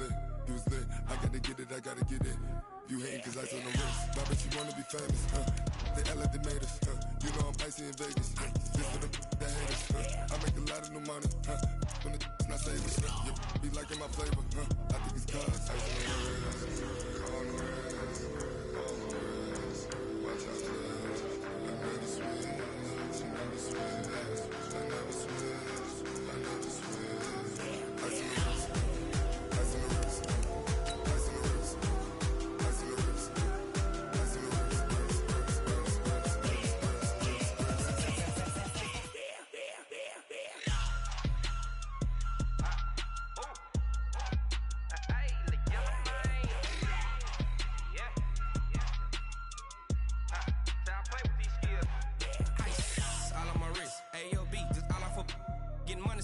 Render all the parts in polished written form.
lit, you was lit. I gotta get it, I gotta get it. You hating cause I on the wrist. I bet you wanna be famous, They act like they made us, You know I'm icy in Vegas, Just for the that haters, I make a lot of new money, When the not savings, Be liking my flavor, I think it's cause I on the wrist, Watch out for this. I never switch, I never switch, I never switch, I never switch. Ice on the wrist, ice on the wrist, ice on the wrist, ice on the wrist, ice on the wrist,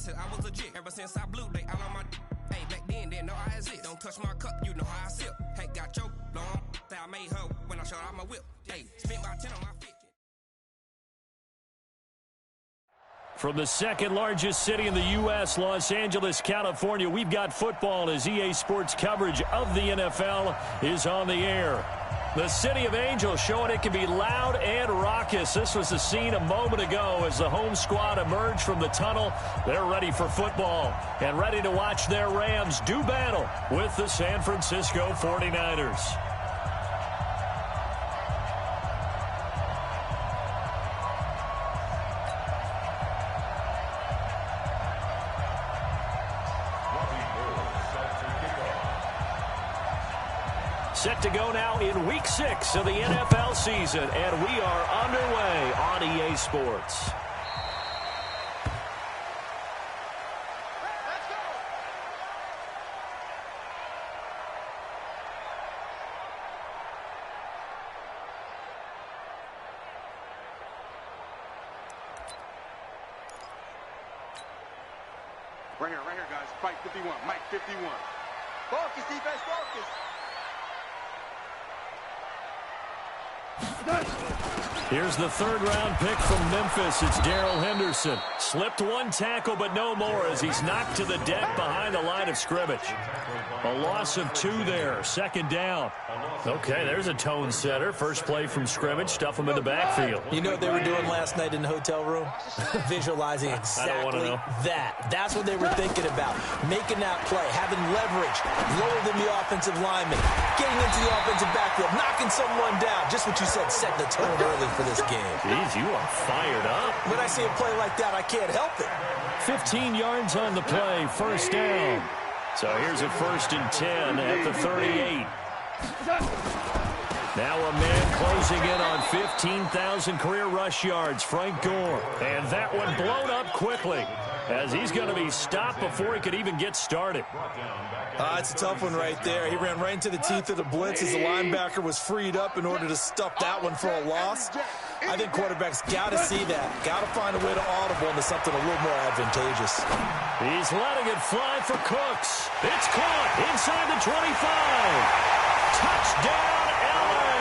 I was legit ever since I blew they all on my hey back then didn't know I exist. Don't touch my cup, you know how I sip. Hey, got choked long that I made her when I showed out my whip. Hey, spent about 10 on my 50. From the second largest city in the U.S., Los Angeles, California, we've got football as EA Sports coverage of the NFL is on the air. The City of Angels showing it can be loud and raucous. This was the scene a moment ago as the home squad emerged from the tunnel. They're ready for football and ready to watch their Rams do battle with the San Francisco 49ers. Set to go now in Week 6 of the NFL season, and we are underway on EA Sports. Right here, guys. Fight 51. Mike 51. Focus, defense, focus. Here's the third-round pick from Memphis. It's Darrell Henderson. Slipped one tackle, but no more as he's knocked to the deck behind the line of scrimmage. A loss of 2 there. Second down. Okay, there's a tone setter. First play from scrimmage. Stuff him in the backfield. You know what they were doing last night in the hotel room? Visualizing exactly that. That's what they were thinking about. Making that play, having leverage, lower than the offensive lineman, getting into the offensive backfield, knocking someone down. Just what you said, setting the tone early for this game. Jeez, you are fired up. When I see a play like that, I can't help it. 15 yards on the play, first down. So here's a 1st and 10 at the 38. Now a man closing in on 15,000 career rush yards, Frank Gore. And that one blown up quickly as he's going to be stopped before he could even get started. It's a tough one right there. He ran right into the teeth of the blitz as the linebacker was freed up in order to stuff that one for a loss. I think quarterbacks got to see that. Got to find a way to audible into something a little more advantageous. He's letting it fly for Cooks. It's caught inside the 25. Touchdown, LA!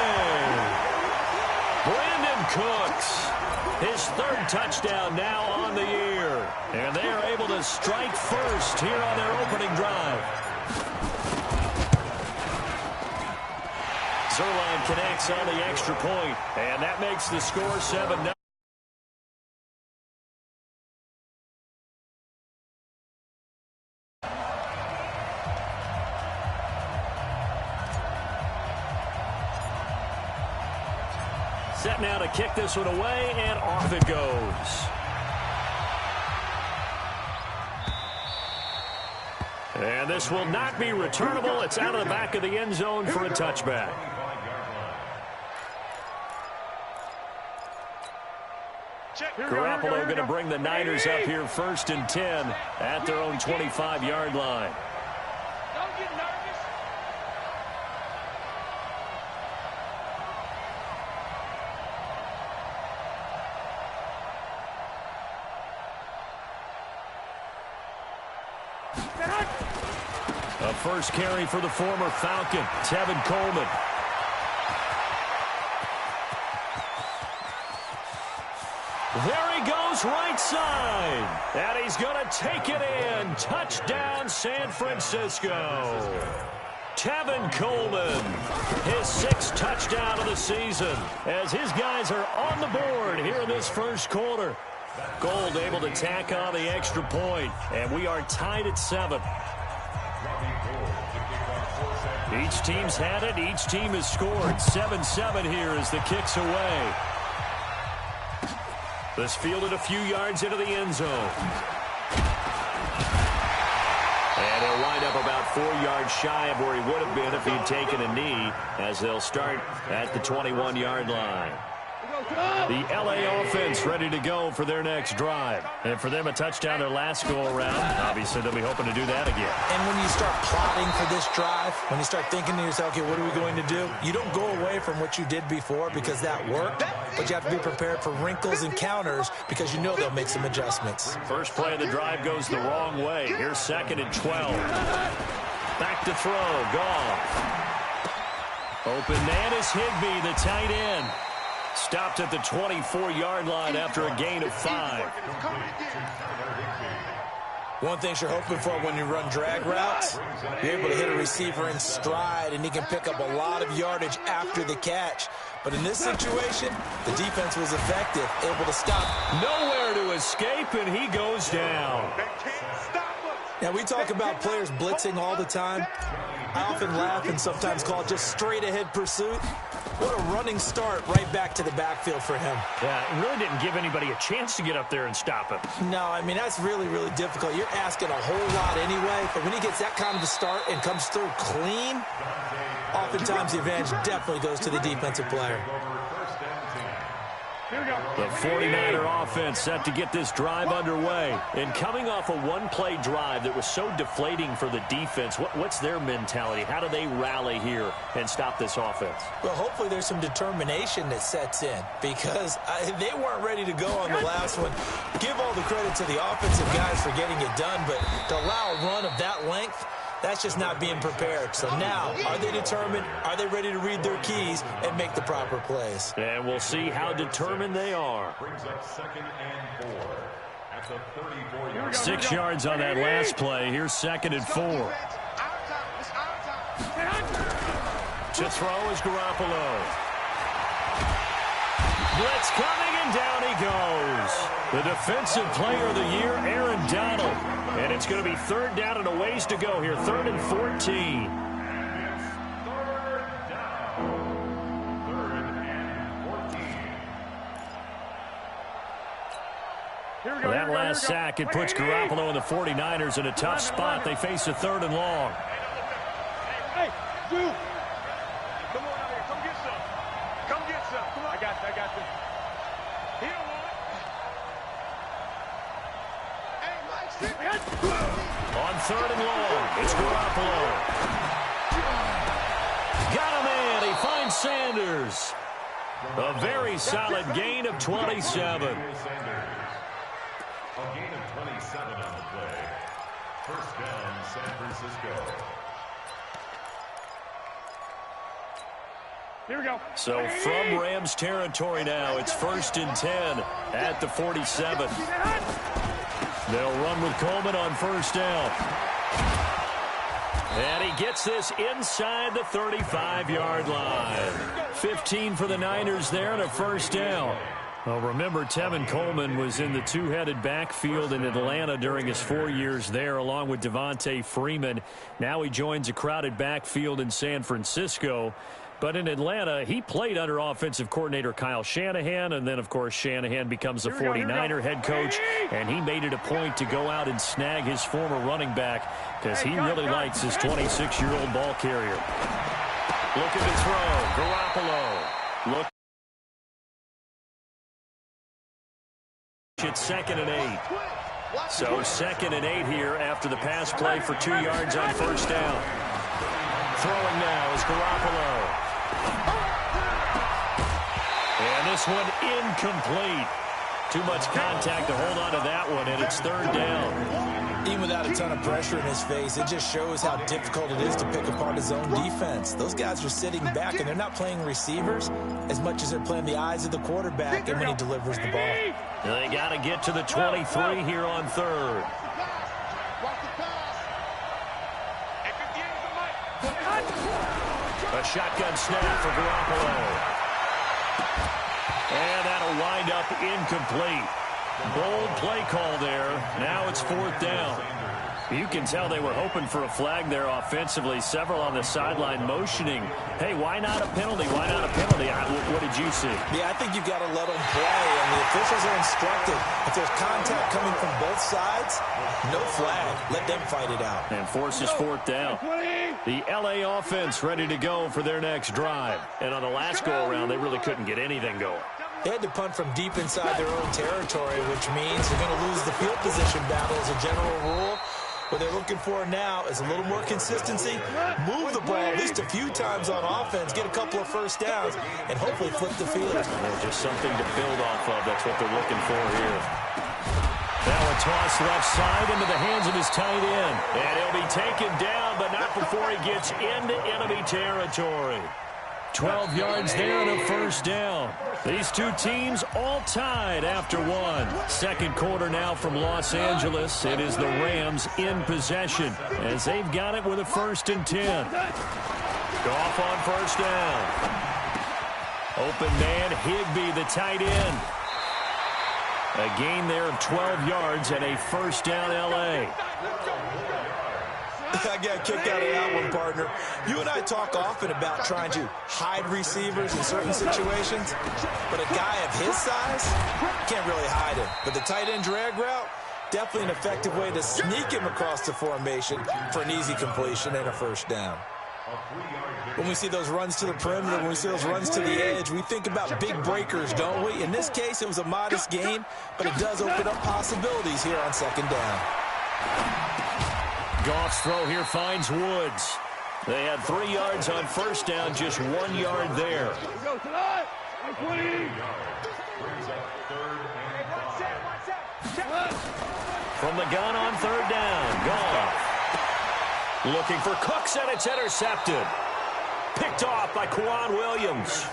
Brandon Cooks. His 3rd touchdown now on the year. And they are able to strike first here on their opening drive. Zuerlein connects on the extra point, and that makes the score 7-0. Set now to kick this one away, and off it goes. And this will not be returnable. It's out of the back of the end zone for a touchback. Garoppolo going to bring the Niners up here 1st and 10 at their own 25-yard line. Don't get nervous. A first carry for the former Falcon, Tevin Coleman. There he goes goes right side. And he's going to take it in. Touchdown, San Francisco. Tevin Coleman, his 6th touchdown of the season, as his guys are on the board here in this first quarter. Gould able to tack on the extra point, and we are tied at 7. Each team's had it. Each team has scored. 7-7 here as the kick's away. This fielded a few yards into the end zone. And he'll wind up about 4 yards shy of where he would have been if he'd taken a knee, as they'll start at the 21-yard line. The L.A. offense ready to go for their next drive. And for them, a touchdown their last go-around. Obviously, they'll be hoping to do that again. And when you start plotting for this drive, when you start thinking to yourself, okay, what are we going to do? You don't go away from what you did before because that worked, but you have to be prepared for wrinkles and counters because you know they'll make some adjustments. First play of the drive goes the wrong way. Here's 2nd and 12. Back to throw. Goff. Open man is Higbee, the tight end. Stopped at the 24-yard line after a gain of 5. One thing you're hoping for when you run drag routes, you're able to hit a receiver in stride, and he can pick up a lot of yardage after the catch. But in this situation, the defense was effective, able to stop. Nowhere to escape, and he goes down. Now, we talk about players blitzing all the time. I often laugh and sometimes call it just straight-ahead pursuit. What a running start right back to the backfield for him. Yeah, it really didn't give anybody a chance to get up there and stop him. No, I mean, that's really, really difficult. You're asking a whole lot anyway, but when he gets that kind of a start and comes through clean, oftentimes the advantage definitely goes to the defensive player. The 49er offense set to get this drive underway. And coming off a one-play drive that was so deflating for the defense, what's their mentality? How do they rally here and stop this offense? Well, hopefully there's some determination that sets in because they weren't ready to go on the last one. Give all the credit to the offensive guys for getting it done, but to allow a run of that length, that's just not being prepared. So now, are they determined? Are they ready to read their keys and make the proper plays? And we'll see how determined they are. 6 yards on that last play. Here's 2nd and 4. To throw is Garoppolo. Blitz coming, and down he goes. The defensive player of the year, Aaron Donald. And it's going to be 3rd down and a ways to go here. 3rd and 14. That last sack, it puts Garoppolo and the 49ers in a tough spot. They face a 3rd and long. Hey, dude. Come on out here. Come get some. Come get some. Come on. I got this. He don't want it. Hey, Mike, on 3rd and long, it's Garoppolo. Got a man. He finds Sanders. A very solid gain of 27. A gain of 27 on the play. First down, San Francisco. Here we go. So from Rams territory now, it's 1st and 10 at the 47. They'll run with Coleman on 1st down. And he gets this inside the 35-yard line. 15 for the Niners there and a 1st down. Well, remember, Tevin Coleman was in the two-headed backfield in Atlanta during his 4 years there, along with Devontae Freeman. Now he joins a crowded backfield in San Francisco. But in Atlanta, he played under offensive coordinator Kyle Shanahan, and then, of course, Shanahan becomes a 49er head coach, and he made it a point to go out and snag his former running back because he really likes his 26-year-old ball carrier. Look at the throw. Garoppolo. Look. It's 2nd and 8. So 2nd and 8 here after the pass play for 2 yards on 1st down. Throwing now is Garoppolo. And this one incomplete. Too much contact to hold on to that one, and it's 3rd down. Even without a ton of pressure in his face, it just shows how difficult it is to pick apart his own defense. Those guys are sitting back, and they're not playing receivers as much as they're playing the eyes of the quarterback and when he delivers the ball. They got to get to the 23 here on third. A shotgun snap for Garoppolo. And that'll wind up incomplete. Bold play call there. Now it's fourth down. You can tell they were hoping for a flag there offensively. Several on the sideline motioning. Hey, why not a penalty? Why not a penalty? What did you see? Yeah, I think you've got to let them play, and the officials are instructed. If there's contact coming from both sides, no flag. Let them fight it out. And forces fourth down. The L.A. offense ready to go for their next drive. And on the last go-around, they really couldn't get anything going. They had to punt from deep inside their own territory, which means they're going to lose the field position battle as a general rule. What they're looking for now is a little more consistency, move the ball at least a few times on offense, get a couple of first downs, and hopefully flip the field. Yeah, just something to build off of. That's what they're looking for here. Now a toss left side into the hands of his tight end. And he'll be taken down, but not before he gets into enemy territory. 12 yards there and a first down. These two teams all tied after one. Second quarter now from Los Angeles. It is the Rams in possession as they've got it with a 1st and 10. Goff on first down. Open man, Higbee, the tight end. A gain there of 12 yards and a first down L.A. I got a kick out of that one, partner. You and I talk often about trying to hide receivers in certain situations, but a guy of his size can't really hide him. But the tight end drag route, definitely an effective way to sneak him across the formation for an easy completion and a first down. When we see those runs to the perimeter, when we see those runs to the edge, we think about big breakers, don't we? In this case, it was a modest gain, but it does open up possibilities here on second down. Goff's throw here finds Woods. They had 3 yards on first down, just 1 yard there. From the gun on third down, Goff. Looking for Cooks, and it's intercepted. Picked off by Kwan Williams.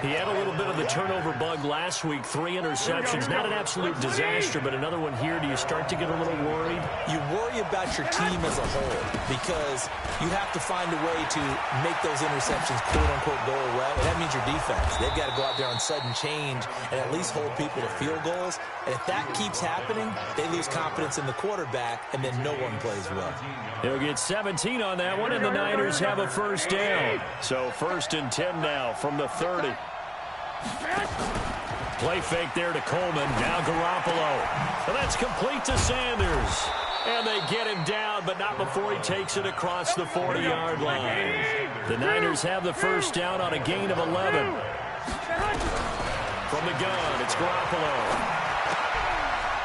He had a little bit of the turnover bug last week. 3 interceptions. Not an absolute disaster, but another one here. Do you start to get a little worried? You worry about your team as a whole because you have to find a way to make those interceptions quote-unquote go away. And that means your defense. They've got to go out there on sudden change and at least hold people to field goals. And if that keeps happening, they lose confidence in the quarterback, and then no one plays well. He'll get 17 on that one, and the Niners have a first down. So 1st and 10 now from the 30. Play fake there to Coleman. Now Garoppolo. And that's complete to Sanders. And they get him down, but not before he takes it across the 40-yard line. The Niners have the first down on a gain of 11. From the gun, it's Garoppolo.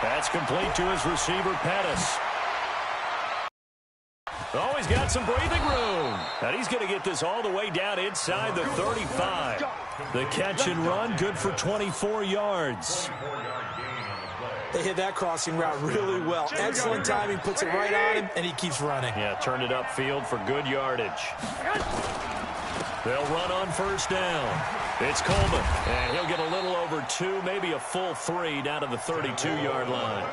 That's complete to his receiver, Pettis. Oh, he's got some breathing room. And he's going to get this all the way down inside the 35. The catch and run, good for 24 yards. They hit that crossing route really well. Excellent timing, puts it right on him, and he keeps running. Yeah, turned it upfield for good yardage. They'll run on first down. It's Coleman, and he'll get a little over 2, maybe a full 3 down to the 32-yard line.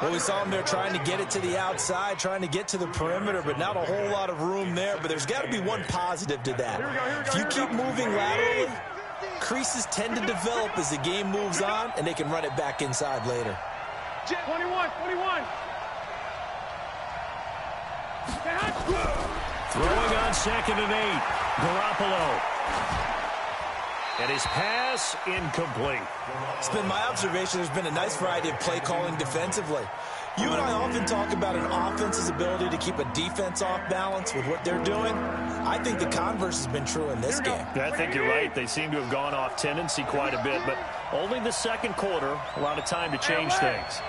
Well, we saw him there trying to get it to the outside, trying to get to the perimeter, but not a whole lot of room there. But there's got to be one positive to that. If you keep moving laterally, creases tend to develop as the game moves on, and they can run it back inside later. 21. Throwing on 2nd and 8, Garoppolo. And his pass incomplete. It's been my observation there's been a nice variety of play calling defensively. You and I often talk about an offense's ability to keep a defense off balance with what they're doing. I think the converse has been true in this game. I think you're right. They seem to have gone off tendency quite a bit, but only the second quarter, a lot of time to change things.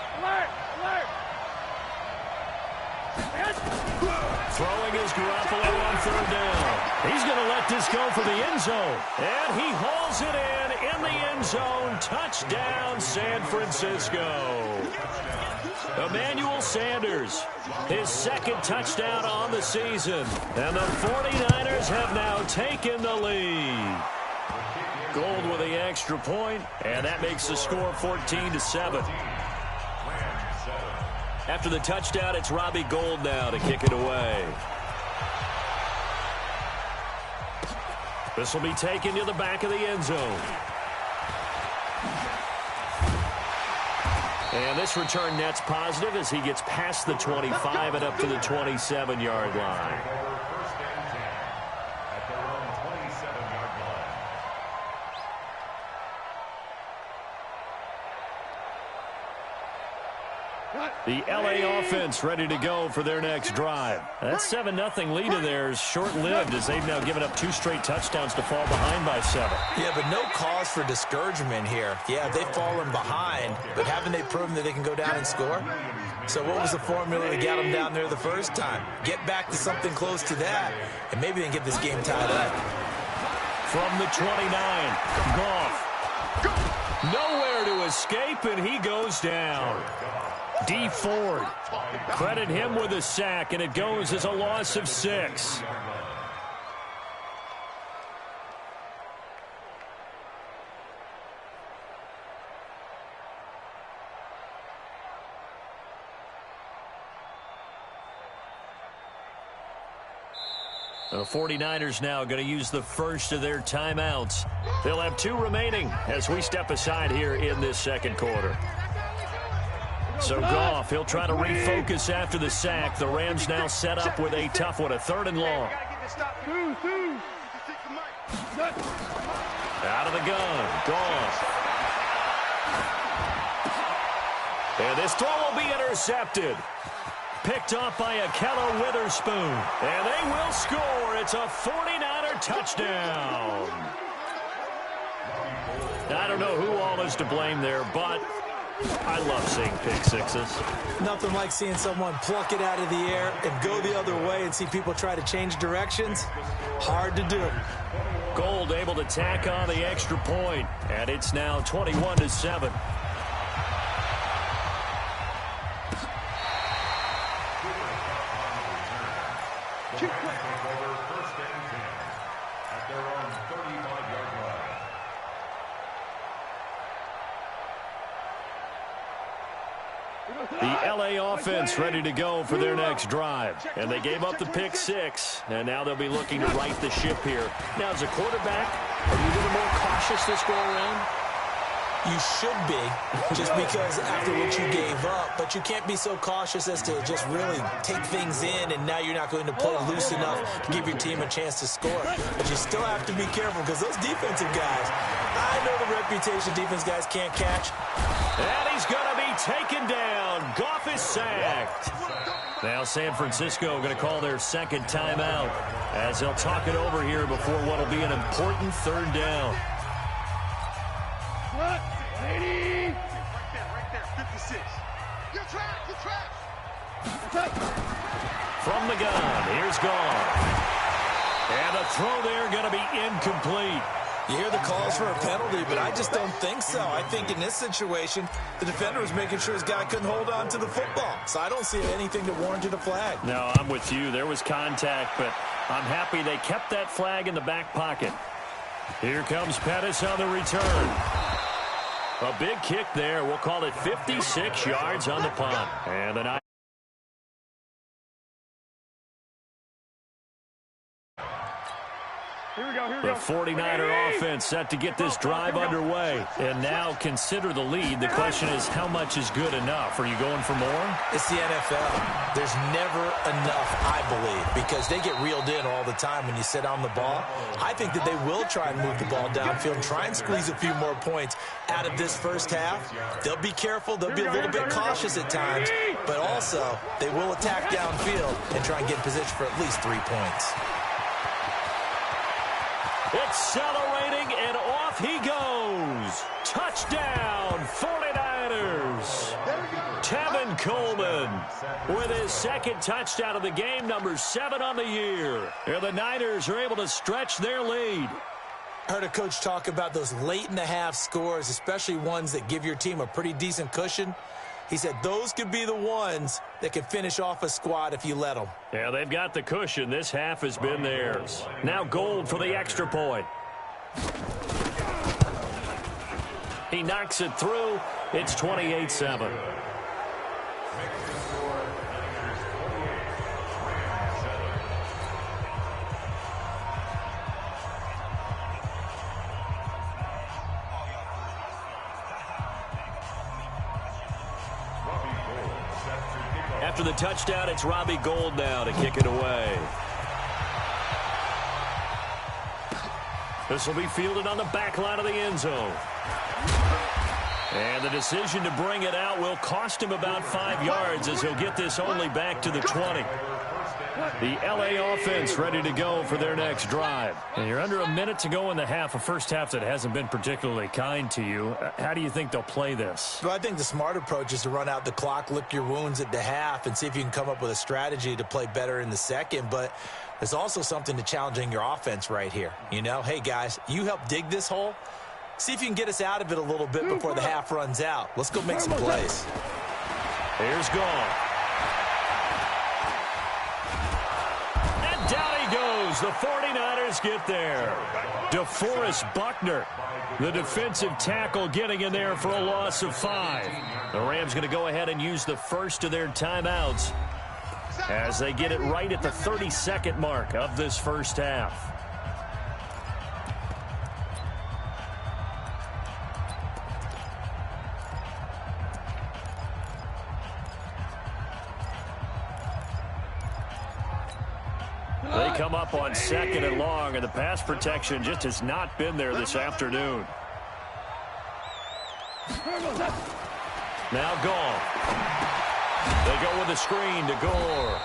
Throwing is Garoppolo on third down. He's going to let this go for the end zone. And he hauls it in the end zone. Touchdown, San Francisco. Emmanuel Sanders, his second touchdown on the season. And the 49ers have now taken the lead. Gold with the extra point, and that makes the score 14-7. After the touchdown, it's Robbie Gould now to kick it away. This will be taken to the back of the end zone. And this return net's positive as he gets past the 25 and up to the 27-yard line. The LA offense ready to go for their next drive. That 7-0 lead of theirs short-lived as they've now given up 2 straight touchdowns to fall behind by 7. Yeah, but no cause for discouragement here. Yeah, they've fallen behind, but haven't they proven that they can go down and score? So what was the formula to get them down there the first time? Get back to something close to that, and maybe they can get this game tied up. From the 29, Goff. Nowhere to escape, and he goes down. D. Ford, credit him with a sack, and it goes as a loss of 6. The 49ers now going to use the first of their timeouts. They'll have 2 remaining as we step aside here in this second quarter. So Goff, he'll try to refocus after the sack. The Rams now set up with a tough one, a 3rd and long. Out of the gun, Goff. And this throw will be intercepted. Picked off by Ahkello Witherspoon. And they will score. It's a 49er touchdown. I don't know who all is to blame there, but I love seeing pick sixes. Nothing like seeing someone pluck it out of the air and go the other way and see people try to change directions. Hard to do. Gould able to tack on the extra point, and it's now 21-7. The LA offense ready to go for their next drive. And they gave up the pick 6, and now they'll be looking to right the ship here. Now, as a quarterback, are you a little more cautious this go around? You should be, just because after what you gave up. But you can't be so cautious as to just really take things in, and now you're not going to play loose enough to give your team a chance to score. But you still have to be careful because those defensive guys, I know the reputation defense guys can't catch. And he's going to be taken down. Goff is sacked. Now San Francisco going to call their second timeout as they'll talk it over here before what will be an important 3rd down. What? 80. Right there, 56. You're trash. From the gun, here's Goff. And the throw there going to be incomplete. You hear the calls for a penalty, but I just don't think so. I think in this situation, the defender was making sure his guy couldn't hold on to the football. So I don't see anything that warranted a flag. No, I'm with you. There was contact, but I'm happy they kept that flag in the back pocket. Here comes Pettis on the return. A big kick there. We'll call it 56 yards on the punt. And the The 49er offense set to get this drive underway. And now consider the lead. The question is, how much is good enough? Are you going for more? It's the NFL. There's never enough, I believe, because they get reeled in all the time when you sit on the ball. I think that they will try and move the ball downfield and try and squeeze a few more points out of this first half. They'll be careful. They'll be a little bit cautious at times, but also they will attack downfield and try and get in position for at least 3 points. Accelerating, and off he goes. Touchdown, 49ers. Tevin Coleman with his second touchdown of the game, number 7 on the year. And the Niners are able to stretch their lead. I heard a coach talk about those late-in-the-half scores, especially ones that give your team a pretty decent cushion. He said those could be the ones that can finish off a squad if you let them. Yeah, they've got the cushion. This half has been theirs. Now Gould for the extra point. He knocks it through. It's 28-7. After the touchdown, it's Robbie Gould now to kick it away. This will be fielded on the back line of the end zone. And the decision to bring it out will cost him about 5 yards as he'll get this only back to the 20. The LA offense ready to go for their next drive. And you're under a minute to go in the half, a first half that hasn't been particularly kind to you. How do you think they'll play this? Well, I think the smart approach is to run out the clock, lick your wounds at the half, and see if you can come up with a strategy to play better in the second. But there's also something to challenging your offense right here. You know, hey, guys, you help dig this hole. See if you can get us out of it a little bit before the half runs out. Let's go make some plays. Here's Gall. And down he goes. The 49ers get there. DeForest Buckner, the defensive tackle, getting in there for a loss of 5. The Rams going to go ahead and use the first of their timeouts as they get it right at the 32nd mark of this first half. They come up on 2nd and long, and the pass protection just has not been there this afternoon. Now Gall. They go with a screen to Gore.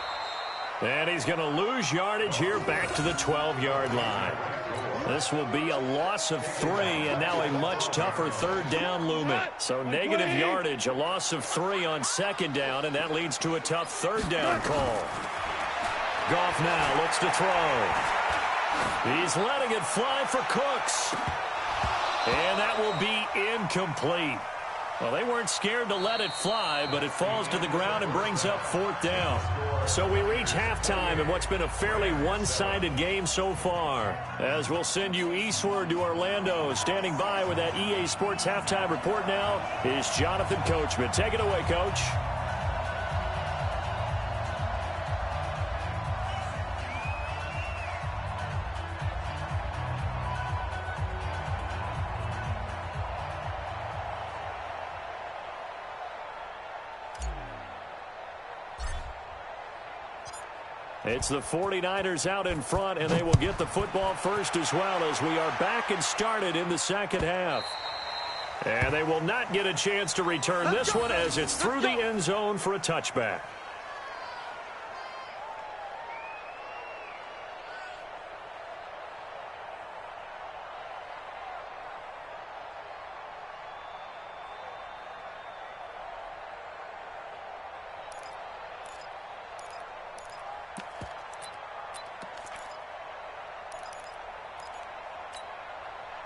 And he's going to lose yardage here back to the 12-yard line. This will be a loss of 3, and now a much tougher 3rd down looming. So negative yardage, a loss of 3 on 2nd down, and that leads to a tough 3rd down call. Goff now looks to throw. He's letting it fly for Cooks. And that will be incomplete. Well, they weren't scared to let it fly, but it falls to the ground and brings up 4th down. So we reach halftime in what's been a fairly one-sided game so far. As we'll send you eastward to Orlando. Standing by with that EA Sports halftime report now is Jonathan Coachman. Take it away, Coach. It's the 49ers out in front, and they will get the football first as well as we are back and started in the second half. And they will not get a chance to return this one as it's through the end zone for a touchback.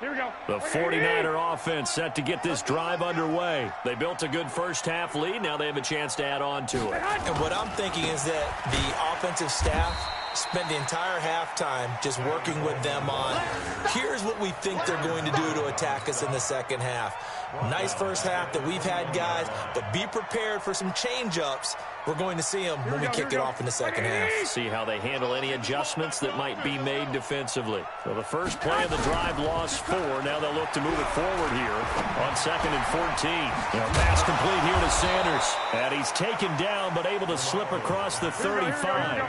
Here we go. The 49er offense set to get this drive underway. They built a good first half lead. Now they have a chance to add on to it. And what I'm thinking is that the offensive staff spent the entire halftime just working with them on, here's what we think they're going to do to attack us in the second half. Nice first half that we've had, guys, but be prepared for some change-ups. We're going to see them when we kick it off in the second half. See how they handle any adjustments that might be made defensively. So the first play of the drive lost 4. Now they'll look to move it forward here on 2nd and 14. Pass complete here to Sanders. And he's taken down but able to slip across the 35.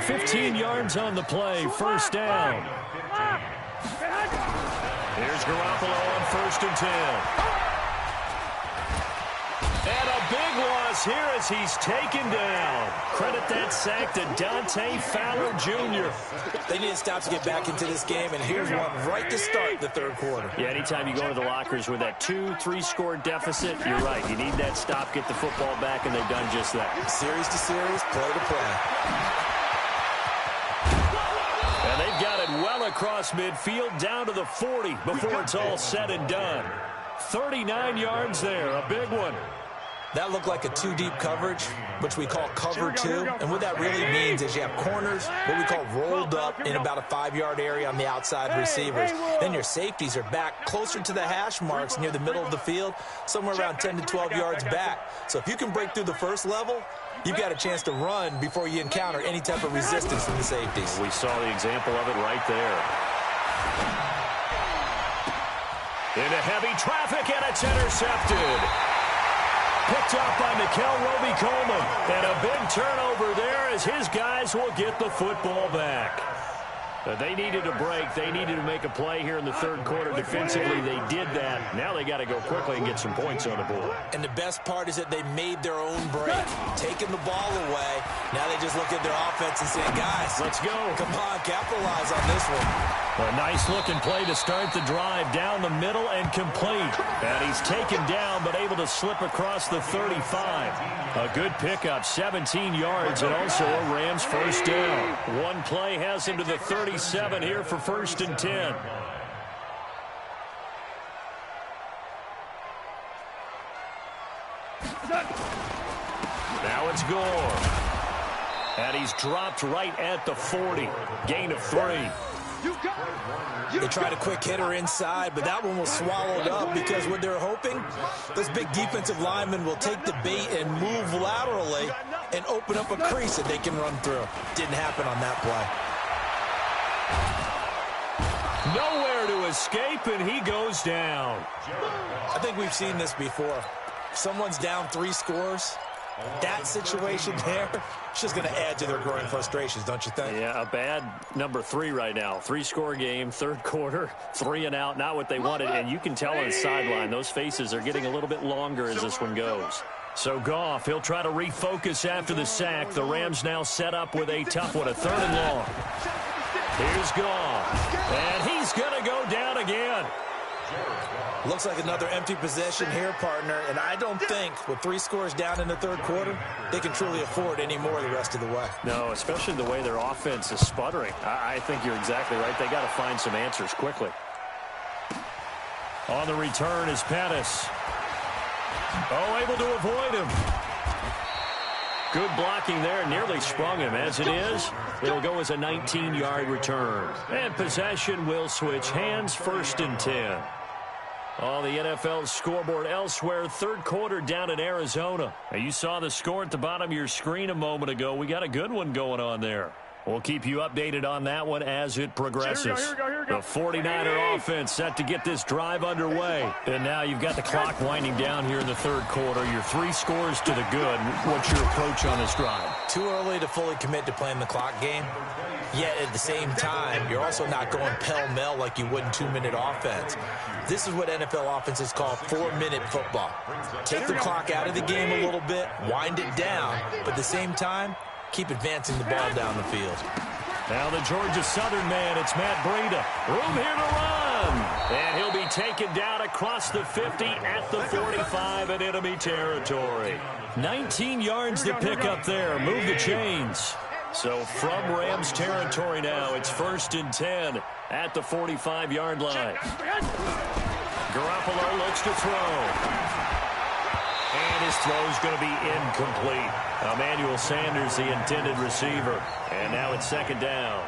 15 yards on the play, first down. Here's Garoppolo on 1st and 10. And a big loss loss here as he's taken down. Credit that sack to Dante Fowler Jr. They need to stop to get back into this game, and here's one right to start the third quarter. Yeah, anytime you go to the lockers with that 2-3 score deficit, you're right. You need that stop, get the football back, and they've done just that. Series to series, play to play. And they've got it well across midfield down to the 40 before it's all said and done. 39 yards there, a big one. That looked like a two-deep coverage, which we call cover two. And what that really means is you have corners, what we call rolled up in about a 5-yard area on the outside receivers. Then your safeties are back closer to the hash marks near the middle of the field, somewhere around 10 to 12 yards back. So if you can break through the first level, you've got a chance to run before you encounter any type of resistance from the safeties. We saw the example of it right there. Into heavy traffic, and it's intercepted. Picked up by Mikel Roby-Coleman. And a big turnover there as his guys will get the football back. They needed a break. They needed to make a play here in the third quarter defensively. They did that. Now they got to go quickly and get some points on the board. And the best part is that they made their own break. Taking the ball away. Now they just look at their offense and say, guys, let's go. Come on, capitalize on this one. A nice-looking play to start the drive down the middle and complete. And he's taken down but able to slip across the 35. A good pickup, 17 yards, and also a Rams first down. One play has him to the 37 here for 1st and 10. Now it's Gore. And he's dropped right at the 40. Gain of 3. They tried a quick hitter inside, but that one was swallowed up because what they're hoping, those big defensive linemen will take the bait and move laterally and open up a crease that they can run through. Didn't happen on that play. Nowhere to escape, and he goes down. I think we've seen this before. If someone's down 3 scores, that situation there, it's just going to add to their growing frustrations, don't you think? Yeah, a bad number 3 right now. 3-score game, third quarter, 3 and out, not what they wanted. And you can tell on the sideline, those faces are getting a little bit longer as this one goes. So Goff, he'll try to refocus after the sack. The Rams now set up with a tough one, a 3rd and long. Here's Goff, and he's going to go down again. Looks like another empty possession here, partner, and I don't think with 3 scores down in the third quarter, they can truly afford any more the rest of the way. No, especially the way their offense is sputtering. I think you're exactly right. They got to find some answers quickly. On the return is Pettis. Oh, able to avoid him. Good blocking there, nearly sprung him. As it is, it'll go as a 19-yard return. And possession will switch hands, 1st and 10. On the NFL scoreboard elsewhere, third quarter down in Arizona. Now, you saw the score at the bottom of your screen a moment ago. We got a good one going on there. We'll keep you updated on that one as it progresses. Here we go. The 49er offense set to get this drive underway. And now you've got the clock winding down here in the third quarter. Your 3 scores to the good. What's your approach on this drive? Too early to fully commit to playing the clock game. Yet at the same time, you're also not going pell-mell like you would in 2-minute offense. This is what NFL offenses call 4-minute football. Take the clock out of the game a little bit, wind it down, but at the same time, keep advancing the ball down the field. Now the Georgia Southern man, it's Matt Breida. Room here to run. And he'll be taken down across the 50 at the 45 in enemy territory. 19 yards to pick up there. Move the chains. So from Rams territory now, it's 1st and 10 at the 45-yard line. Garoppolo looks to throw. And his throw's going to be incomplete. Emmanuel Sanders, the intended receiver. And now it's 2nd down.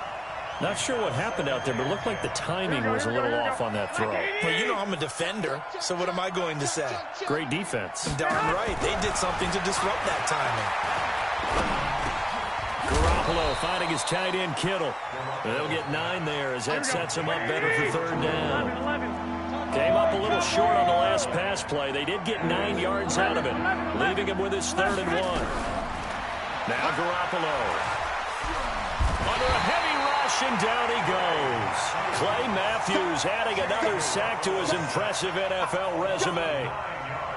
Not sure what happened out there, but it looked like the timing was a little off on that throw. Well, you know I'm a defender, so what am I going to say? Great defense. Darn right. They did something to disrupt that timing. Garoppolo finding his tight end, Kittle. They'll get 9 there as that sets him up better for 3rd down. Came up a little short on the last pass play. They did get 9 yards out of it, leaving him with his 3rd and 1. Now Garoppolo. Under a heavy rush, and down he goes. Clay Matthews adding another sack to his impressive NFL resume.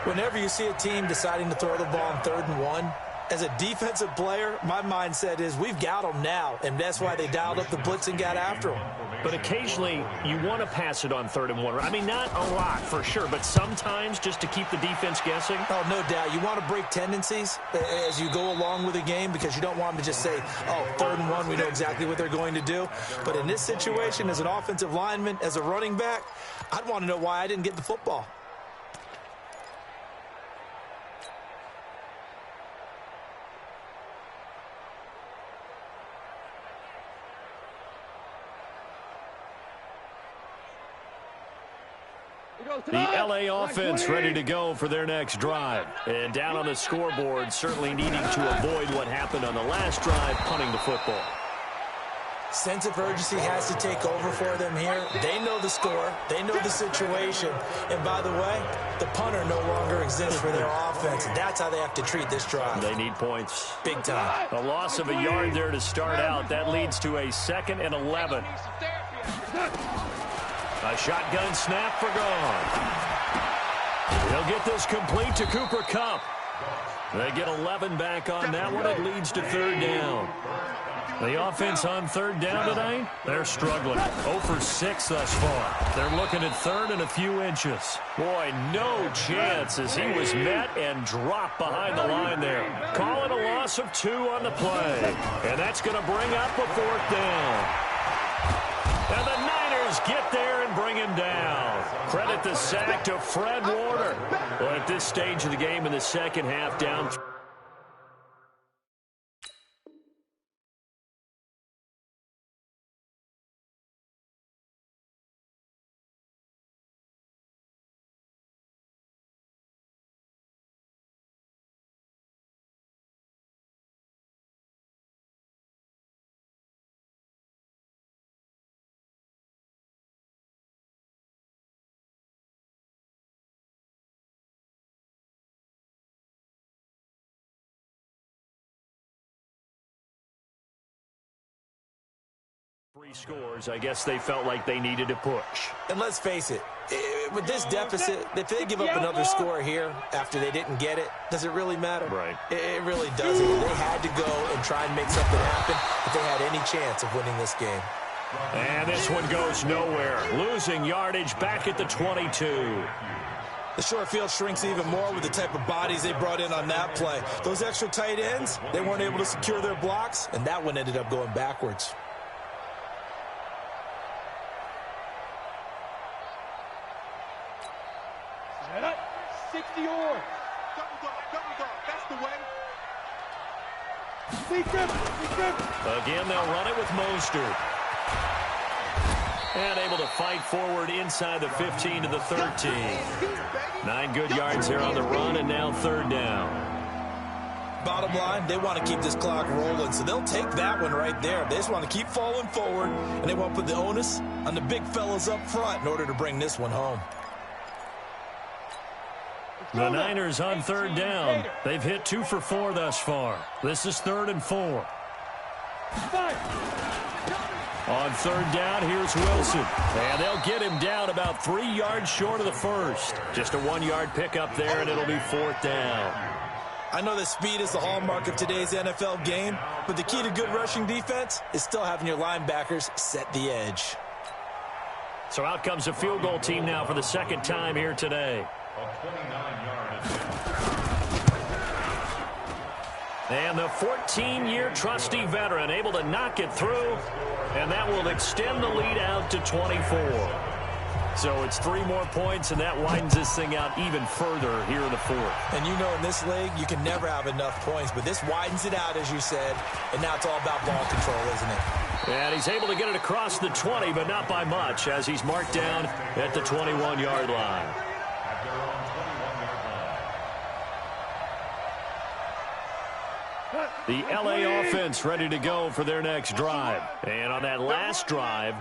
Whenever you see a team deciding to throw the ball on 3rd and 1, as a defensive player, my mindset is we've got them now, and that's why they dialed up the blitz and got after them. But occasionally, you want to pass it on 3rd and 1. I mean, not a lot for sure, but sometimes just to keep the defense guessing. Oh, no doubt. You want to break tendencies as you go along with a game because you don't want them to just say, oh, 3rd and 1, we know exactly what they're going to do. But in this situation, as an offensive lineman, as a running back, I'd want to know why I didn't get the football. The LA offense ready to go for their next drive. And down on the scoreboard, certainly needing to avoid what happened on the last drive, punting the football. Sense of urgency has to take over for them here. They know the score. They know the situation. And by the way, the punter no longer exists for their offense. That's how they have to treat this drive. They need points. Big time. A loss of a yard there to start out. That leads to a 2nd and 11. A shotgun snap for Gone. He'll get this complete to Cooper Kupp. They get 11 back on that one. It leads to 3rd down. The offense on 3rd down tonight, they're struggling. 0 for 6 thus far. They're looking at 3rd and a few inches. Boy, no chance as he was met and dropped behind the line there. Calling a loss of 2 on the play. And that's going to bring up a 4th down. And the Niners get there and bring him down. Credit the sack to Fred Warner. Well, at this stage of the game in the second half, down. Three scores, I guess they felt like they needed to push. And let's face it, with this deficit, if they give up another score here after they didn't get it, does it really matter? Right. It really doesn't. They had to go and try and make something happen if they had any chance of winning this game. And this one goes nowhere. Losing yardage back at the 22. The short field shrinks even more with the type of bodies they brought in on that play. Those extra tight ends, they weren't able to secure their blocks, and that one ended up going backwards. Set up. 60 yards. Double dog. That's the way. Again, they'll run it with Mostert. And able to fight forward inside the 15 to the 13. 9 good yards here on the run, and now 3rd down. Bottom line, they want to keep this clock rolling, so they'll take that one right there. They just want to keep falling forward, and they want to put the onus on the big fellas up front in order to bring this one home. The Niners on 3rd down. They've hit 2 for 4 thus far. This is 3rd and 4. On 3rd down, here's Wilson. And they'll get him down about 3 yards short of the first. Just a 1-yard pickup there, and it'll be 4th down. I know that speed is the hallmark of today's NFL game, but the key to good rushing defense is still having your linebackers set the edge. So out comes a field goal team now for the second time here today. And the 14-year trusty veteran able to knock it through, and that will extend the lead out to 24. So it's 3 more points, and that widens this thing out even further here in the 4th. And you know in this league, you can never have enough points, but this widens it out, as you said, and now it's all about ball control, isn't it? And he's able to get it across the 20, but not by much, as he's marked down at the 21-yard line. The LA offense ready to go for their next drive. And on that last drive,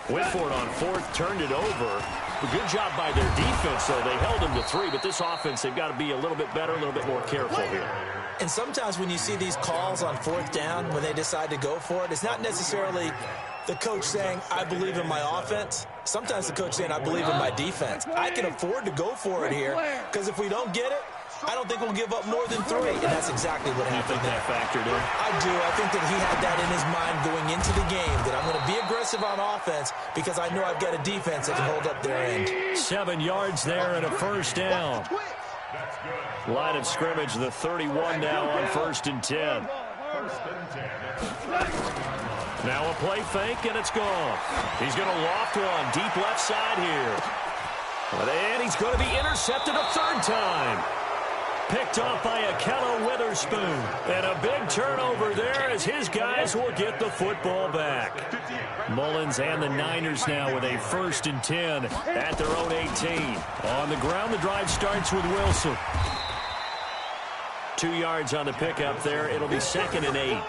Whitford on 4th turned it over. A good job by their defense, though. They held them to 3, but this offense, they've got to be a little bit better, a little bit more careful here. And sometimes when you see these calls on 4th down, when they decide to go for it, it's not necessarily The coach saying, I believe in my offense. Sometimes the coach saying, I believe in my defense. I can afford to go for it here because if we don't get it, I don't think we'll give up more than 3. And that's exactly what happened there. Factored in? I do. I think that he had that in his mind going into the game, that I'm going to be aggressive on offense because I know I've got a defense that can hold up their end. 7 yards there and a first down. Line of scrimmage, the 31 now on 1st and 10. Now a play fake, and it's gone. He's going to loft one deep left side here. And he's going to be intercepted a 3rd time. Picked off by Akello Witherspoon. And a big turnover there as his guys will get the football back. Mullins and the Niners now with a 1st and 10 at their own 18. On the ground, the drive starts with Wilson. 2 yards on the pickup there. It'll be 2nd and 8.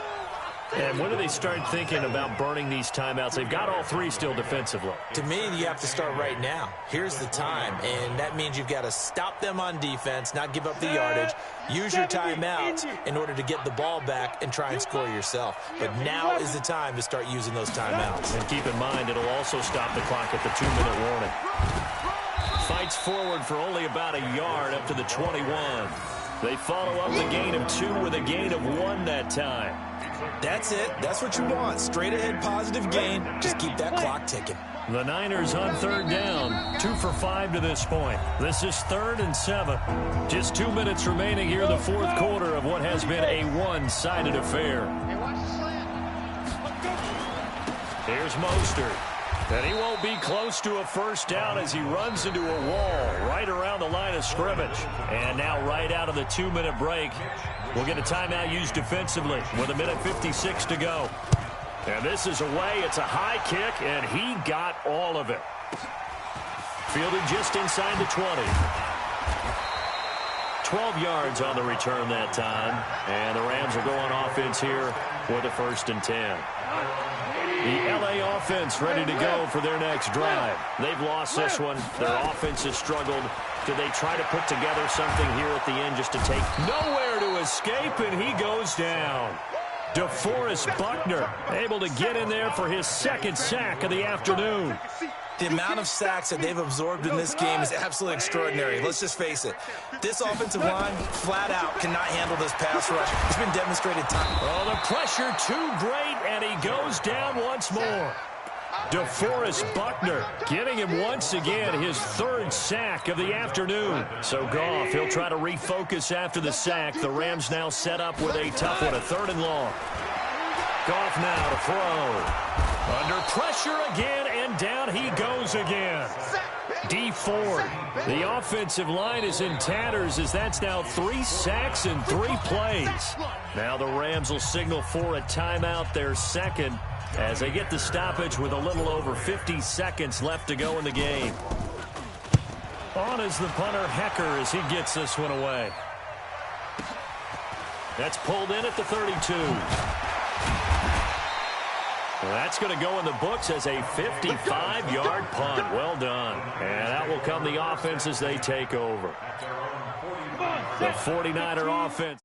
And when do they start thinking about burning these timeouts? They've got all 3 still defensively. To me, you have to start right now. Here's the time, and that means you've got to stop them on defense, not give up the yardage, use your timeouts in order to get the ball back and try and score yourself. But now is the time to start using those timeouts. And keep in mind, it'll also stop the clock at the 2-minute warning. Fights forward for only about a yard up to the 21. They follow up the gain of 2 with a gain of 1 that time. That's it. That's what you want. Straight ahead positive gain. Just keep that clock ticking. The Niners on 3rd down. 2 for 5 to this point. This is 3rd and 7. Just 2 minutes remaining here in the 4th quarter of what has been a one-sided affair. Here's Mostert. And he won't be close to a first down as he runs into a wall right around the line of scrimmage. And now right out of the 2-minute break, we'll get a timeout used defensively with 1:56 to go. And this is away. It's a high kick, and he got all of it. Fielded just inside the 20. 12 yards on the return that time. And the Rams are going offense here with a 1st and 10. The L.A. offense ready to go for their next drive. They've lost this one. Their offense has struggled. Do they try to put together something here at the end just to take nowhere to escape, and he goes down. DeForest Buckner able to get in there for his 2nd sack of the afternoon. The amount of sacks that they've absorbed in this game is absolutely extraordinary. Let's just face it. This offensive line, flat out, cannot handle this pass rush. It's been demonstrated time. Oh, the pressure too great, and he goes down once more. DeForest Buckner getting him once again his 3rd sack of the afternoon. So Goff, he'll try to refocus after the sack. The Rams now set up with a tough one, a 3rd and long. Goff now to throw. Under pressure again, and down he goes again. Dee Ford. The offensive line is in tatters as that's now 3 sacks in 3 plays. Now the Rams will signal for a timeout, their 2nd, as they get the stoppage with a little over 50 seconds left to go in the game. On is the punter, Hecker, as he gets this one away. That's pulled in at the 32. Well, that's going to go in the books as a 55-yard punt. Well done. And that will come the offense as they take over. The 49er offense.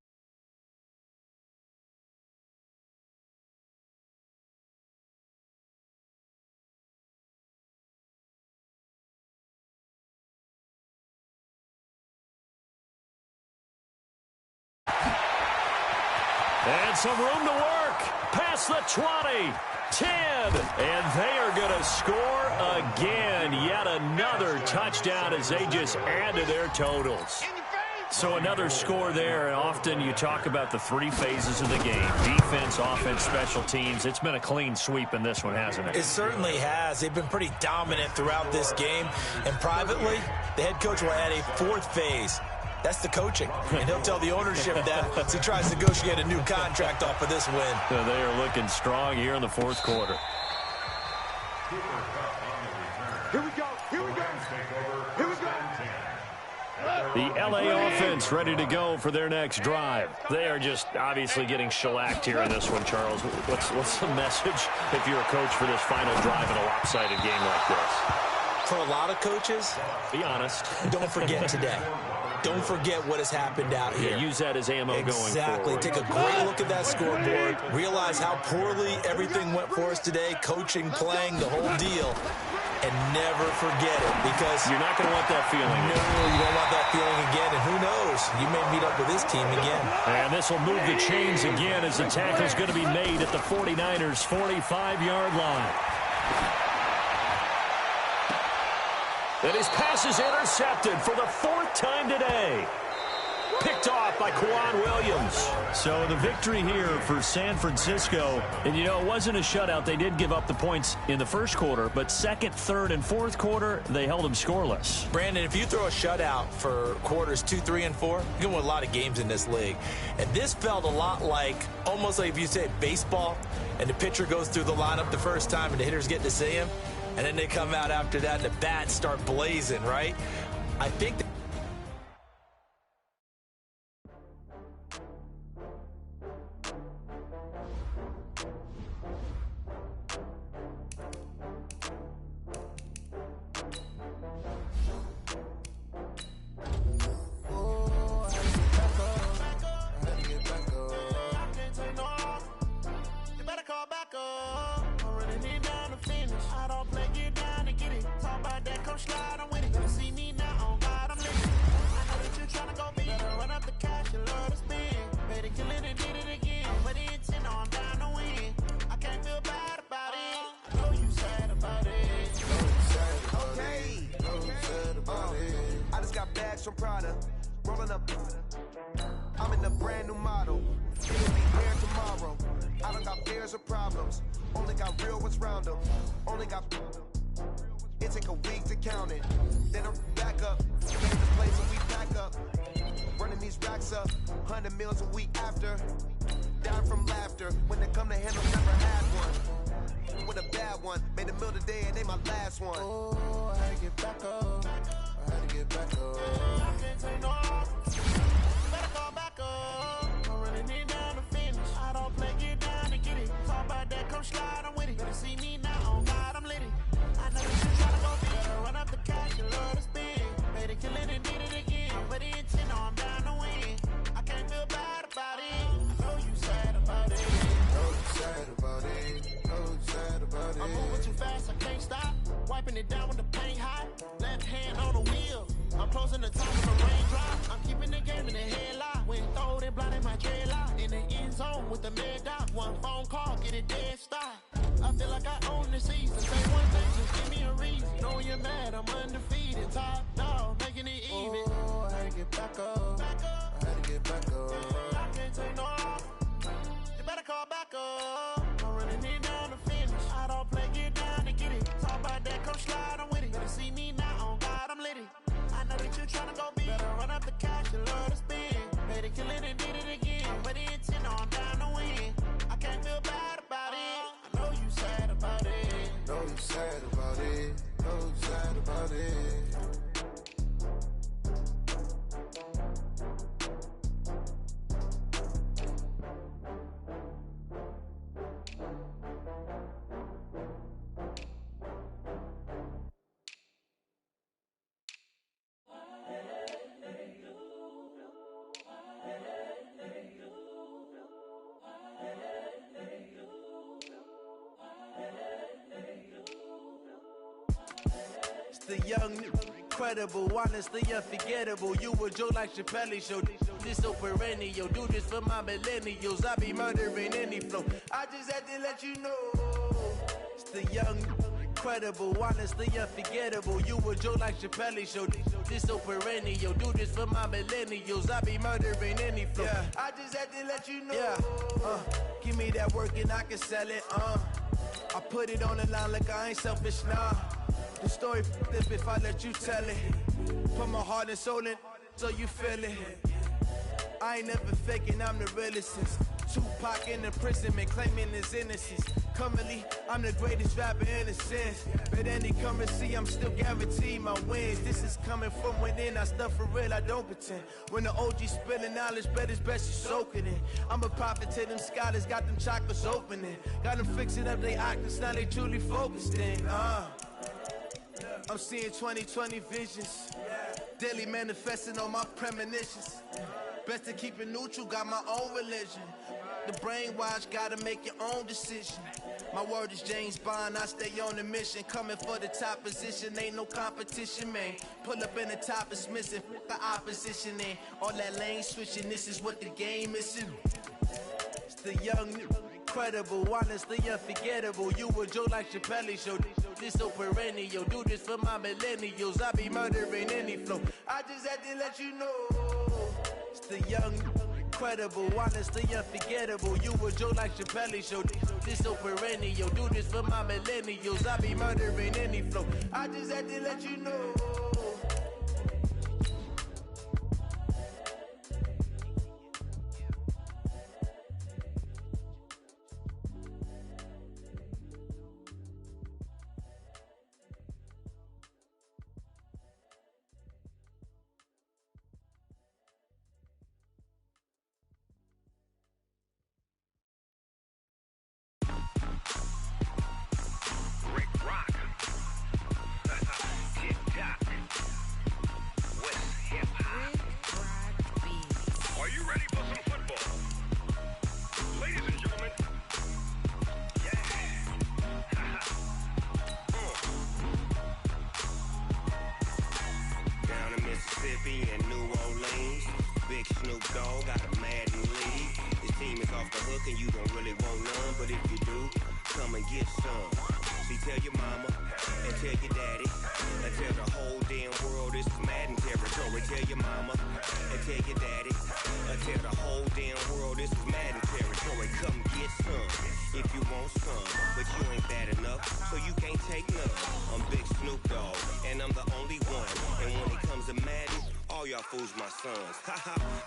And some room to work. Past the 20. 10, and they are going to score again. Yet another touchdown as they just add to their totals. So another score there, and often you talk about the 3 phases of the game. Defense, offense, special teams. It's been a clean sweep in this one, hasn't it? It certainly has. They've been pretty dominant throughout this game. And privately, the head coach will add a 4th phase. That's the coaching. And he'll tell the ownership that as he tries to negotiate a new contract off of this win. So they are looking strong here in the 4th quarter. Here we go. Here we go. Here we go. The L.A. offense ready to go for their next drive. They are just obviously getting shellacked here in this one, Charles. What's the message if you're a coach for this final drive in a lopsided game like this? For a lot of coaches, be honest. Don't forget today. Don't forget what has happened out here. Yeah, use that as ammo going forward. Exactly. Take a great look at that scoreboard. Realize how poorly everything went for us today, coaching, playing, the whole deal. And never forget it, because you're not going to want that feeling. No, you don't want that feeling again. And who knows? You may meet up with this team again. And this will move the chains again as the tackle's going to be made at the 49ers' 45-yard line. And his pass is intercepted for the 4th time today. Picked off by Kwan Williams. So the victory here for San Francisco. And, you know, it wasn't a shutout. They did give up the points in the first quarter. But second, third, and fourth quarter, they held them scoreless. Brandon, if you throw a shutout for quarters 2, 3, and 4, you're going to win a lot of games in this league. And this felt a lot like, almost like if you say baseball, and the pitcher goes through the lineup the first time and the hitters get to see him. And then they come out after that and the bats start blazing, right? I think that from Prada, rolling up. I'm in a brand new model. It'll be here tomorrow. I don't got fears or problems. Only got real ones round them. Only got. It take a week to count it. Then I'm back up. Get in the place and we pack up. Running these racks up. 100 meals a week after. Down from laughter. When it come to handle, never had one. With a bad one. Made a meal today and they my last one. Oh, I had to get back up. I had to get back up. I can't take no off. Better call back up. I'm running it down to finish. I don't play, get down to get it. Talk about that, come slide, I'm with it. Better see me now, oh God, I'm lit it. I know that you tryna go big. Better run up the cash, you love to spin. Made it, kill it, and did it again. But the intent, no, I'm down to win. I can't feel bad about it. I know you sad about it. Know you sad about it. Know you sad about it. I'm moving too fast, I can't stop. Wiping it down with the paint hot. Left hand on the wheel. I'm closing the top of the raindrop. I'm keeping the game in the headlock. When throwed and blinded my dreadlock. In the end zone with the mid dot. One phone call, get it dead stop. I feel like I own the season. Say one thing, just give me a reason. Knowing you're mad, I'm undefeated. Top dog, making it even. Oh, I had to get back up. I had to get back up. I can't take no off. You better call back up. I'm running it down to finish. I don't play, get down to get it. Talk about that, come slide, I'm with it. Better see me now, on God, I'm lit it. I know that you're tryna go big. Better run up the cash, you love to spin. Made it, kill it, and did it again. But the intent, no, I'm down to win. I can't feel bad about it. I know you sad about it. Know you sad about it. Know you sad about it. The young, incredible, honestly unforgettable. You a Joe like Chappelle show. This so perennial. Do this for my millennials. I be murdering any flow. I just had to let you know. It's the young, incredible, honestly unforgettable. You a Joe like Chappelle show. This so perennial. Do this for my millennials. I be murdering any flow. Yeah. I just had to let you know. Yeah. Give me that work and I can sell it. I put it on the line like I ain't selfish, nah. The story flip if I let you tell it. Put my heart and soul in so you feel it. I ain't never faking, I'm the realest since Tupac in the imprisonment, claiming his innocence. Currently, I'm the greatest rapper in a sense. But any currency, I'm still guaranteed my wins. This is coming from within, I stuff for real, I don't pretend. When the OG spilling knowledge, bet it's best you soak it in. I'm a prophet to them scholars, got them chakras opening. Got them fixing up they octaves, now they truly focused in. I'm seeing 20/20 visions. Daily manifesting on my premonitions. Best to keep it neutral, got my own religion. The brainwash, gotta make your own decision. My word is James Bond, I stay on the mission. Coming for the top position, ain't no competition, man. Pull up in the top, it's missing, fuck the opposition, and all that lane switching, this is what the game is. It's the young, incredible, honestly unforgettable. You a Joe like Chappelle show. This so perennial, do this for my millennials. I be murdering any flow. I just had to let you know. It's the young, incredible, honestly unforgettable. You a Joe like Chappelle show. This so perennial, do this for my millennials. I be murdering any flow. I just had to let you know.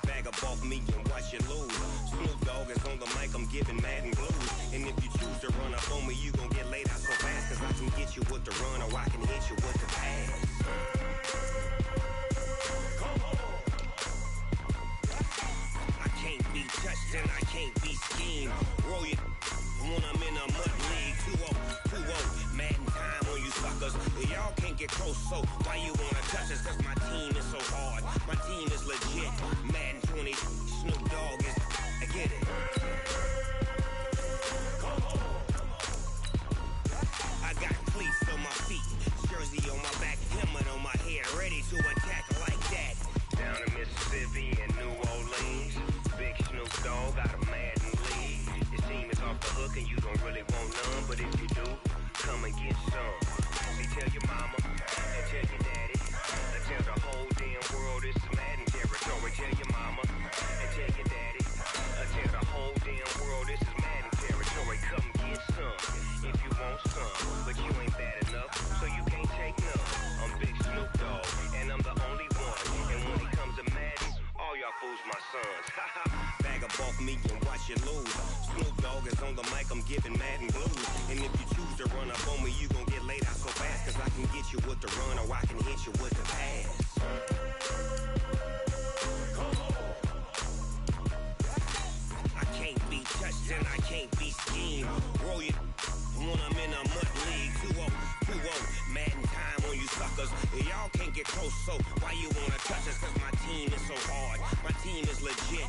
Bag up off me and watch you lose. Snoop Dogg is on the mic, I'm giving Madden blues. And if you choose to run up on me, you gon' get laid out so fast. Cause I can get you with the run or I can hit you with the pass. I can't be touched and I can't be schemed. Roll you when I'm in a mud league. 2-0, Madden time on you suckers. Y'all can't get close, so why you wanna touch us? Cause my team is so hard. My team is legit. Madden 20, Snoop Dogg is. I get it. I got cleats on my feet, jersey on my back, helmet on my head, ready to attack like that. Down in Mississippi and New Orleans, big Snoop Dogg got a Madden lead. Your team is off the hook and you don't really want none, but if you do, come and get some. See, tell your mama and tell your daddy, and tell the whole damn world this is Madden territory. Tell your mama and tell your daddy, and tell the whole damn world this is Madden territory. Come get some if you want some, but you ain't bad enough, so you can't take none. I'm Big Snoop Dogg, and I'm the only one. And when it comes to Madden, all y'all fools my sons. Bag up off me and watch you lose. Snoop Dogg is on the mic, I'm giving Madden blues. And if you choose to run up on me, you gon' get laid out so fast. Cause I can get you with the run or I can hit you with the pass. I can't be touched and I can't be schemed. Roll you when I'm in a mud league. 2-0, Madden time on you suckers. Y'all can't get close, so why you wanna touch us? Cause my team is so hard. My team is legit.